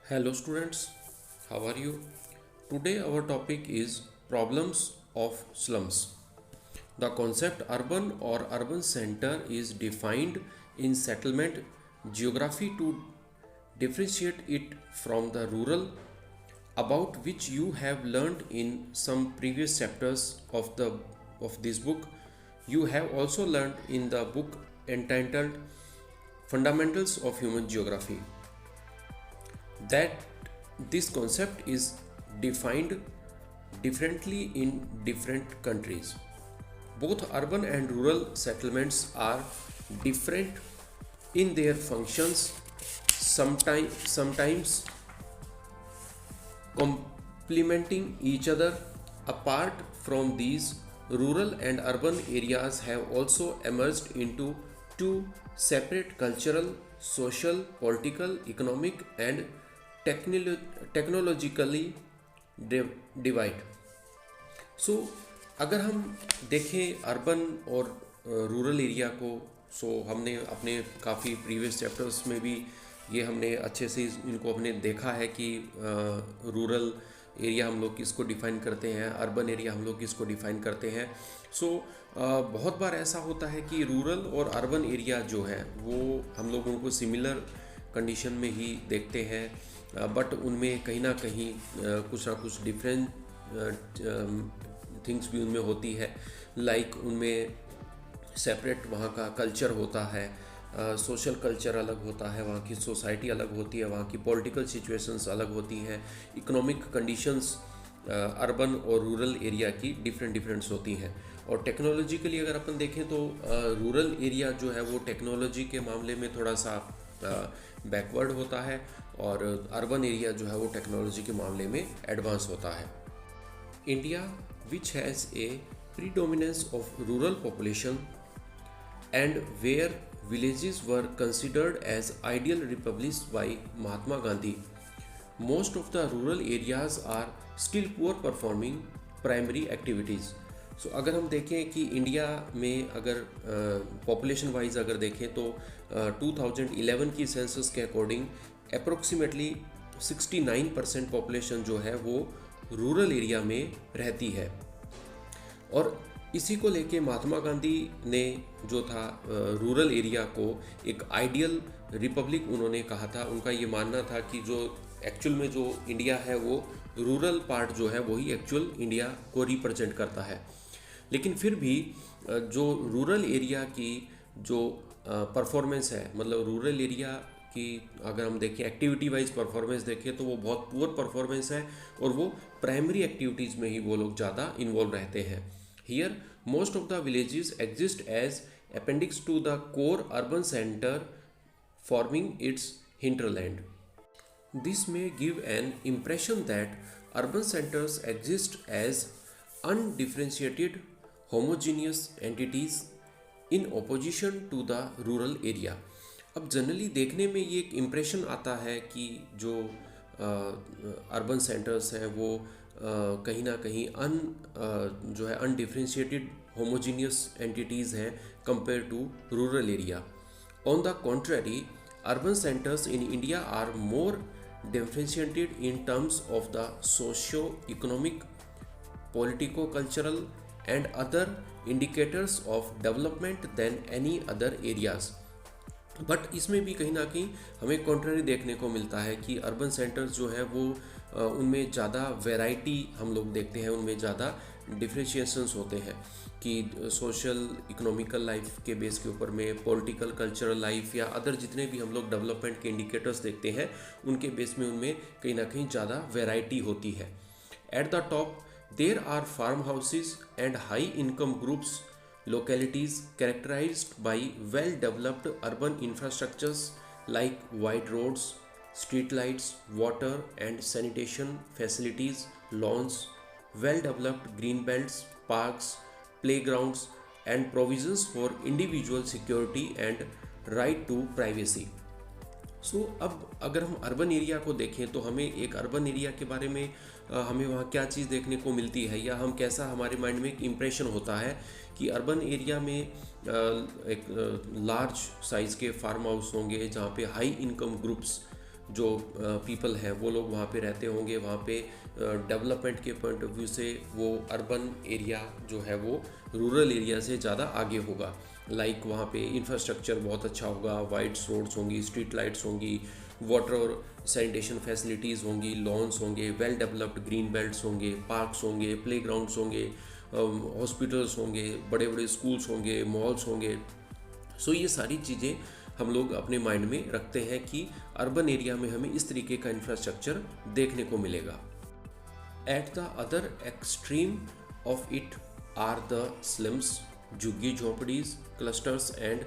Hello students, how are you? Today our topic is problems of slums. The concept urban or urban center is defined in settlement geography to differentiate it from the rural, about which you have learned in some previous chapters of this book. You have also learned in the book entitled Fundamentals of Human Geography that this concept is defined differently in different countries. Both urban and rural settlements are different in their functions, sometimes complementing each other. Apart from these, rural and urban areas have also emerged into two separate cultural, social, political, economic, and technologically divide. So अगर हम देखें urban और rural area को, हमने अपने काफ़ी previous chapters में भी ये हमने अच्छे से इनको हमने देखा है कि रूरल एरिया हम लोग किसको डिफ़ाइन करते हैं, अर्बन एरिया हम लोग किसको डिफ़ाइन करते हैं। बहुत बार ऐसा होता है कि रूरल और अर्बन एरिया जो है वो हम लोग उनको सिमिलर कंडीशन में ही देखते हैं, बट उनमें कहीं ना कहीं कुछ ना कुछ डिफरेंट थिंग्स भी उनमें होती है। लाइक उनमें सेपरेट वहाँ का कल्चर होता है, सोशल कल्चर अलग होता है, वहाँ की सोसाइटी अलग होती है, वहाँ की पॉलिटिकल सिचुएशंस अलग होती हैं, इकोनॉमिक कंडीशंस अर्बन और रूरल एरिया की डिफरेंट्स होती हैं। और टेक्नोलॉजिकली अगर अपन देखें तो रूरल एरिया जो है वो टेक्नोलॉजी के मामले में थोड़ा सा बैकवर्ड होता है, और अर्बन एरिया जो है वो टेक्नोलॉजी के मामले में एडवांस होता है। India which has a predominance of rural population and where villages were considered as ideal republics by Mahatma Gandhi, most of the rural areas are still poor performing primary activities. अगर हम देखें कि India में अगर population wise अगर देखें तो 2011 की सेंसस के अकॉर्डिंग अप्रोक्सीमेटली 69% पॉपुलेशन जो है वो रूरल एरिया में रहती है। और इसी को लेके महात्मा गांधी ने जो था रूरल एरिया को एक आइडियल रिपब्लिक उन्होंने कहा था। उनका ये मानना था कि जो एक्चुअल में जो इंडिया है वो रूरल पार्ट जो है वही एक्चुअल इंडिया को रिप्रेजेंट करता है। लेकिन फिर भी जो रूरल एरिया की जो परफॉर्मेंस है, मतलब रूरल एरिया की अगर हम देखें एक्टिविटी वाइज परफॉर्मेंस देखें तो वो बहुत पुअर परफॉर्मेंस है, और वो प्राइमरी एक्टिविटीज़ में ही वो लोग ज़्यादा इन्वॉल्व रहते हैं। Here, most of the villages exist as appendix to the core urban center, forming its hinterland. This may give an impression that urban centers exist as undifferentiated, homogeneous entities in opposition to the rural area. अब generally देखने में ये एक impression आता है कि जो urban centres हैं वो कहीं ना कहीं जो है अनडिफ्रेंशिएटेड होमोजीनियस एंटिटीज़ हैं compare to rural area. On the contrary, urban centres in India are more differentiated in terms of the socio economic, politico cultural and other indicators of development than any other areas. But इसमें भी कहीं ना कहीं हमें contrary देखने को मिलता है कि अर्बन सेंटर्स जो है वो उनमें ज़्यादा वैरायटी हम लोग देखते हैं, उनमें ज़्यादा डिफ्रेंशिएशंस होते हैं कि सोशल इकोनॉमिकल लाइफ के बेस के ऊपर में, पॉलिटिकल कल्चरल लाइफ या अदर जितने भी हम लोग डेवलपमेंट के इंडिकेटर्स देखते हैं उनके बेस में उनमें कहीं ना कहीं ज़्यादा वैरायटी होती है। At the top there are farm houses and high income groups, localities characterized by well-developed urban infrastructures like wide roads, street lights, water and sanitation facilities, lawns, well-developed green belts, parks, playgrounds, and provisions for individual security and right to privacy. अब अगर हम urban area को देखें तो हमें एक urban area के बारे में हमें वहाँ क्या चीज़ देखने को मिलती है, या हम कैसा हमारे माइंड में एक इम्प्रेशन होता है कि अर्बन एरिया में एक लार्ज साइज़ के फार्म हाउस होंगे जहाँ पे हाई इनकम ग्रुप्स जो पीपल हैं वो लोग वहाँ पे रहते होंगे, वहाँ पे डेवलपमेंट के पॉइंट ऑफ व्यू से वो अर्बन एरिया जो है वो रूरल एरिया से ज़्यादा आगे होगा। लाइक वहाँ पे इंफ्रास्ट्रक्चर बहुत अच्छा होगा, वाइड्स रोड्स होंगी, स्ट्रीट लाइट्स होंगी, वाटर और सैनिटेशन फैसिलिटीज़ होंगी, लॉन्स होंगे, वेल डेवलप्ड ग्रीन बेल्ट्स होंगे, पार्क्स होंगे, प्ले ग्राउंड्स होंगे, हॉस्पिटल्स होंगे, बड़े बड़े स्कूल्स होंगे, मॉल्स होंगे। सो ये सारी चीज़ें हम लोग अपने माइंड में रखते हैं कि अर्बन एरिया में हमें इस तरीके का इंफ्रास्ट्रक्चर देखने को मिलेगा। At the other extreme of it are the slums, झुग्गी झोंपड़ीज, clusters and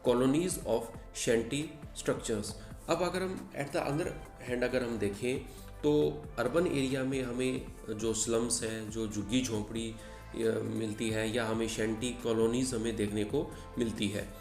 colonies of shanty structures. अब अगर हम एट द अदर हैंड अगर हम देखें तो अर्बन एरिया में हमें जो स्लम्स हैं, जो झुग्गी झोंपड़ी मिलती है, या हमें शेंटी कॉलोनीज हमें देखने को मिलती है।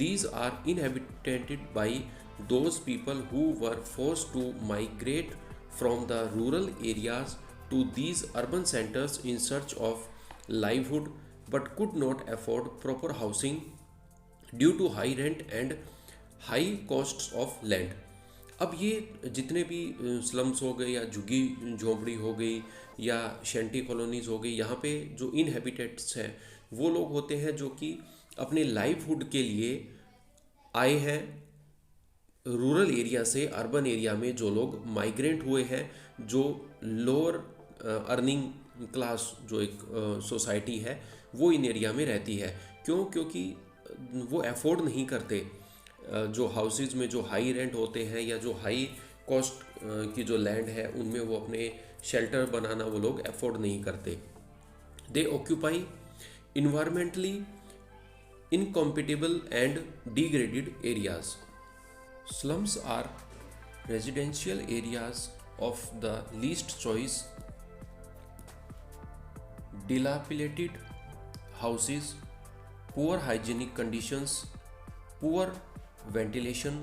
These are inhabited by those people who were forced to migrate from the rural areas to these urban centers in search of livelihood but could not afford proper housing due to high rent and high costs of land। अब ये जितने भी slums हो गए या झुग्गी झोंपड़ी हो गई या शेंटी कॉलोनीज हो गई, यहाँ पे जो इनहेबिटेट्स हैं वो लोग होते हैं जो कि अपने लाइवहुड के लिए आए हैं रूरल एरिया से अर्बन एरिया में। जो लोग माइग्रेंट हुए हैं, जो लोअर अर्निंग क्लास जो एक सोसाइटी है वो इन एरिया में रहती है। क्योंकि वो अफोर्ड नहीं करते जो हाउसेज में जो हाई रेंट होते हैं या जो हाई कॉस्ट की जो लैंड है उनमें वो अपने शेल्टर बनाना वो लोग अफोर्ड नहीं करते। दे occupy environmentally incompatible and degraded areas. Slums are residential areas of the least choice, dilapidated houses, poor hygienic conditions, poor ventilation,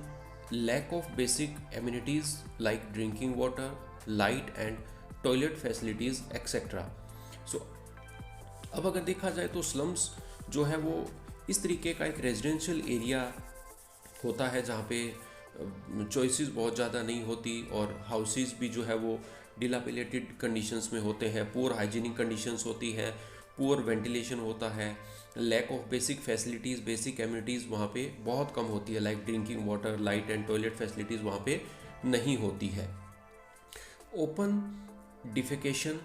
lack of basic amenities like drinking water, light and toilet facilities etc. So अब अगर देखा जाए तो slums जो है वो इस तरीके का एक रेजिडेंशियल एरिया होता है जहाँ पे चॉइसेस बहुत ज़्यादा नहीं होती और हाउसेस भी जो है वो डिलापिलेटेड कंडीशंस में होते हैं, पुअर हाइजीनिक कंडीशंस होती हैं, पुअर वेंटिलेशन होता है, lack of basic facilities, basic amenities वहाँ पे बहुत कम होती है, like drinking water, light and toilet facilities वहाँ पे नहीं होती है। Open defecation,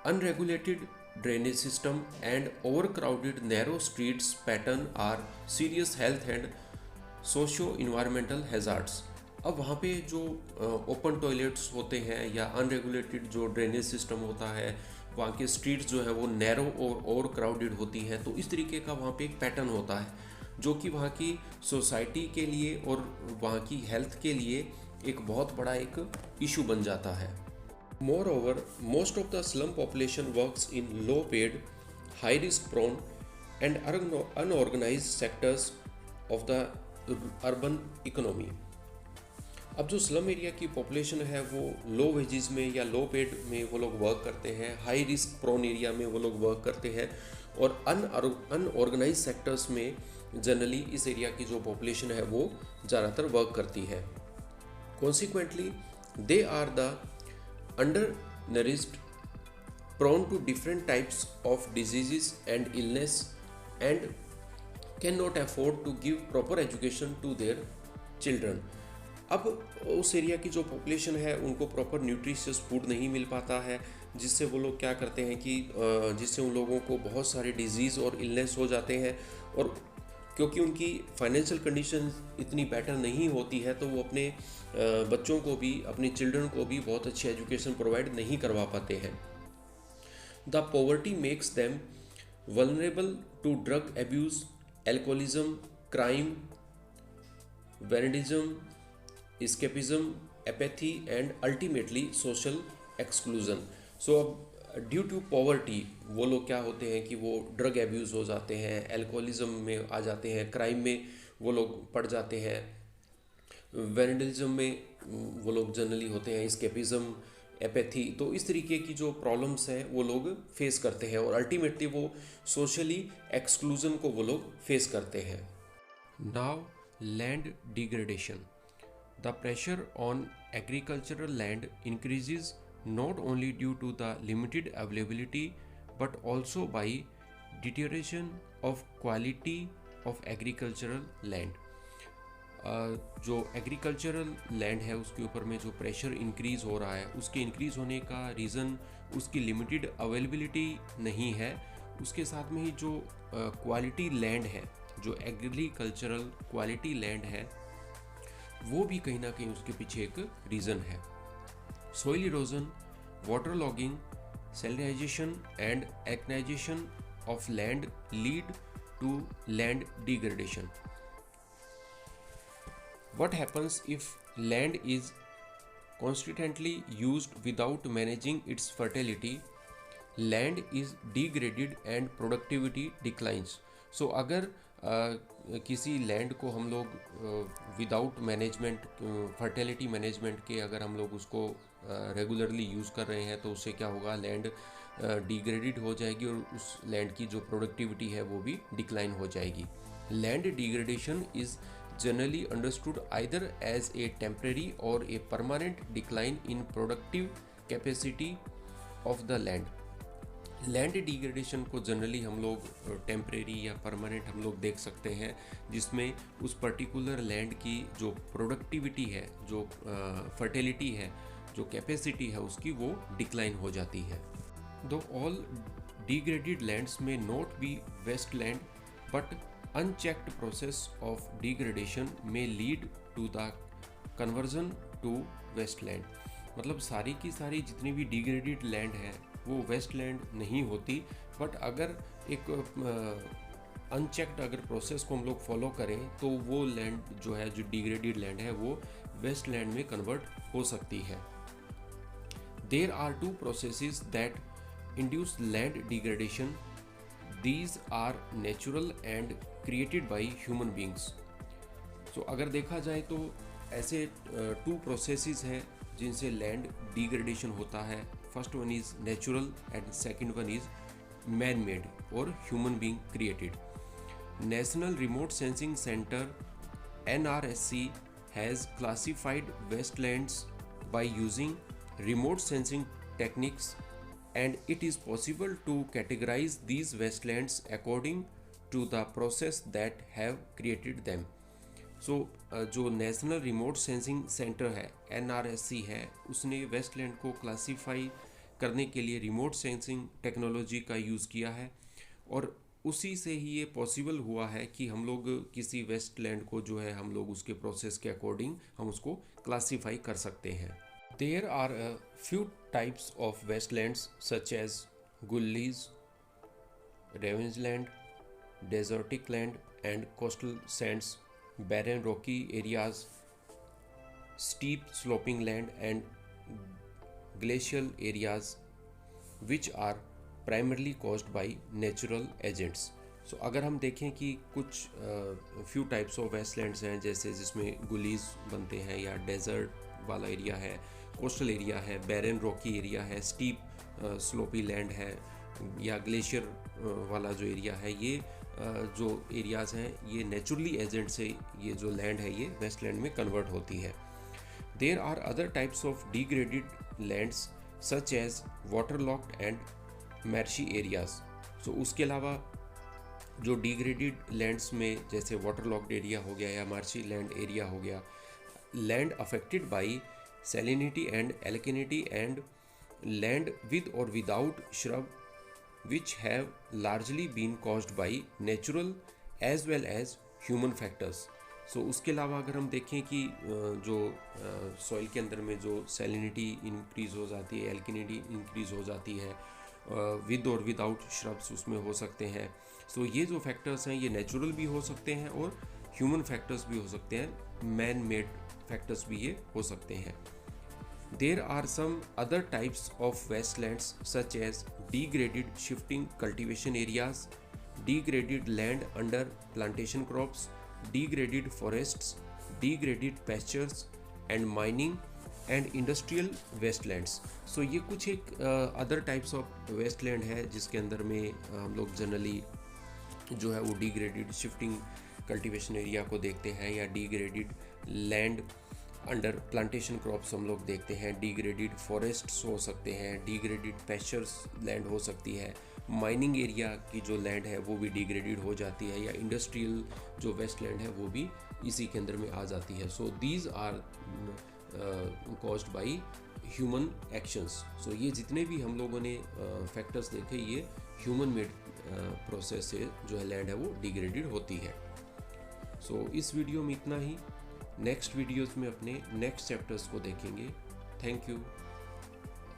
unregulated drainage system and overcrowded narrow streets pattern are serious health and socio-environmental hazards। अब वहाँ पे जो ओपन टॉयलेट्स होते हैं या अनरेगुलेटेड जो ड्रेनेज सिस्टम होता है, वहाँ के स्ट्रीट्स जो है वो नैरो और ओवर क्राउडेड होती हैं, तो इस तरीके का वहाँ पे एक पैटर्न होता है जो कि वहाँ की सोसाइटी के लिए और वहाँ की हेल्थ के लिए एक बहुत बड़ा एक इशू बन जाता है। Moreover, most of the slum population works in low-paid, high-risk prone and unorganized sectors of the urban economy। अब जो स्लम एरिया की पॉपुलेशन है वो लो वेजेस में या लो पेड में वो लोग वर्क करते हैं, हाई रिस्क प्रोन एरिया में वो लोग वर्क करते हैं और अनऑर्गेनाइज सेक्टर्स में जनरली इस एरिया की जो पॉपुलेशन है वो ज़्यादातर वर्क करती है। Consequently they are the undernourished, prone to different types of diseases and illness and cannot afford to give proper education to their children। अब उस एरिया की जो पॉपुलेशन है उनको प्रॉपर न्यूट्रिशियस फूड नहीं मिल पाता है, जिससे वो लोग क्या करते हैं कि जिससे उन लोगों को बहुत सारे डिजीज़ और इलनेस हो जाते हैं और क्योंकि उनकी फाइनेंशियल कंडीशन इतनी बेटर नहीं होती है तो वो अपने बच्चों को भी, अपने चिल्ड्रन को भी बहुत अच्छी एजुकेशन प्रोवाइड नहीं करवा पाते हैं। The poverty makes them vulnerable to drug abuse, alcoholism, crime, vandalism, escapism, apathy and ultimately social exclusion. So अब ड्यू टू पॉवर्टी वो लोग क्या होते हैं कि वो ड्रग एब्यूज़ हो जाते हैं, एल्कोहलिज्म में आ जाते हैं, क्राइम में वो लोग पड़ जाते हैं, वैंडलिज्म में वो लोग जनरली होते हैं, एस्केपिज्म, एपैथी। तो इस तरीके की जो प्रॉब्लम्स हैं वो लोग फेस करते हैं और अल्टीमेटली वो सोशली एक्सक्लूजन को वो लोग फेस करते हैं। Now land degradation. The pressure on agricultural land increases not only due to the limited availability but also by deterioration of quality of agricultural land. जो एग्रीकल्चरल लैंड है उसके ऊपर में जो प्रेशर इंक्रीज़ हो रहा है, उसके इंक्रीज़ होने का रीज़न उसकी लिमिटेड अवेलेबिलिटी नहीं है, उसके साथ में ही जो क्वालिटी लैंड है, जो एग्रीकल्चरल क्वालिटी लैंड है, वो भी कहीं ना कहीं उसके पीछे एक रीज़न है. Soil erosion, water logging, salinisation and alkalisation of land lead to land degradation. What happens if land is constantly used without managing its fertility? Land is degraded and productivity declines. So अगर किसी land को हम लोग without management, fertility management के अगर हम लोग उसको रेगुलरली यूज़ कर रहे हैं तो उससे क्या होगा, लैंड डिग्रेडेड हो जाएगी और उस लैंड की जो प्रोडक्टिविटी है वो भी डिक्लाइन हो जाएगी. Land degradation is generally understood either as a temporary or a permanent decline in productive capacity of the land. Land degradation को जनरली हम लोग टेम्परेरी या परमानेंट हम लोग देख सकते हैं, जिसमें उस पर्टिकुलर लैंड की जो प्रोडक्टिविटी है, जो फर्टिलिटी है, जो कैपेसिटी है उसकी, वो डिक्लाइन हो जाती है. Though all degraded lands may not be waste land but unchecked process of degradation may lead to the conversion to westland. मतलब सारी की सारी जितनी भी डिग्रेडेड लैंड है वो वेस्टलैंड नहीं होती, बट अगर एक अनचेक्ड अगर प्रोसेस को हम लोग फॉलो करें तो वो लैंड जो है, जो डिग्रेडेड लैंड है, वो वेस्टलैंड में कन्वर्ट हो सकती है. There are two processes that induce land degradation. These are natural and created by human beings. So अगर देखा जाए तो ऐसे टू प्रोसेसेस हैं जिनसे लैंड डिग्रेडेशन होता है. First one is natural and second one is man made और human being created. National remote sensing centre NRSC has classified wetlands by using remote sensing techniques, and it is possible to categorize these wetlands according to the process that have created them. So जो national remote sensing centre है, NRSC है, उसने Westland को classify करने के लिए remote sensing technology का use किया है, और उसी से ही ये पॉसिबल हुआ है कि हम लोग किसी वेस्टलैंड को जो है हम लोग उसके प्रोसेस के अकॉर्डिंग हम उसको क्लासीफाई कर सकते हैं. There are a few types of wastelands such as gullies, rangeland, desertic land and coastal sands, barren rocky areas, steep sloping land and glacial areas, which are primarily caused by natural agents. So अगर हम देखें कि कुछ few types of wastelands हैं, जैसे जिसमें गुलीज बनते हैं या डेजर्ट वाला एरिया है, कोस्टल एरिया है, बैरन रॉकी एरिया है, स्टीप स्लोपी लैंड है, या ग्लेशियर वाला जो एरिया है, ये जो एरियाज़ हैं ये नेचुरली एजेंट से ये जो लैंड है ये वेस्टलैंड में कन्वर्ट होती है. There are other types of degraded lands such as water logged and marshy areas. So उसके अलावा जो डिग्रेडेड लैंड्स में जैसे वाटर लॉक्ड एरिया हो गया या मार्शी लैंड एरिया हो गया, land affected by salinity and alkalinity, and land with or without shrub which have largely been caused by natural as well as human factors. So उसके अलावा अगर हम देखें कि जो सॉइल के अंदर में जो सैलिनिटी इंक्रीज़ हो जाती है, एल्किनिटी इंक्रीज़ हो जाती है, विद और विदाउट श्रब्स उसमें हो सकते हैं. सो ये जो फैक्टर्स हैं ये नेचुरल भी हो सकते हैं और ह्यूमन फैक्टर्स भी हो सकते हैं, मैन मेड फैक्टर्स भी ये हो सकते हैं. There are some other types of wastelands such as degraded shifting cultivation areas, degraded land under plantation crops, degraded forests, degraded pastures and mining and industrial wastelands. So ये कुछ एक other types of wasteland है जिसके अंदर में हम लोग generally जो है वो degraded shifting कल्टीवेशन एरिया को देखते हैं, या degraded land under plantation crops हम लोग देखते हैं, डिग्रेडेड फॉरेस्ट्स हो सकते हैं, डिग्रेडेड पैस्चर्स लैंड हो सकती है, माइनिंग एरिया की जो लैंड है वो भी डिग्रेडेड हो जाती है, या इंडस्ट्रियल जो वेस्ट लैंड है वो भी इसी के अंदर में आ जाती है। So these are caused by human actions. So ये जितने भी हम लोगों ने फैक्टर्स देखे, ये ह्यूमन मेड प्रोसेस से जो है लैंड है वो डिग्रेडेड होती है। सो इस वीडियो में इतना ही। नेक्स्ट वीडियोस में अपने नेक्स्ट चैप्टर्स को देखेंगे। Thank you.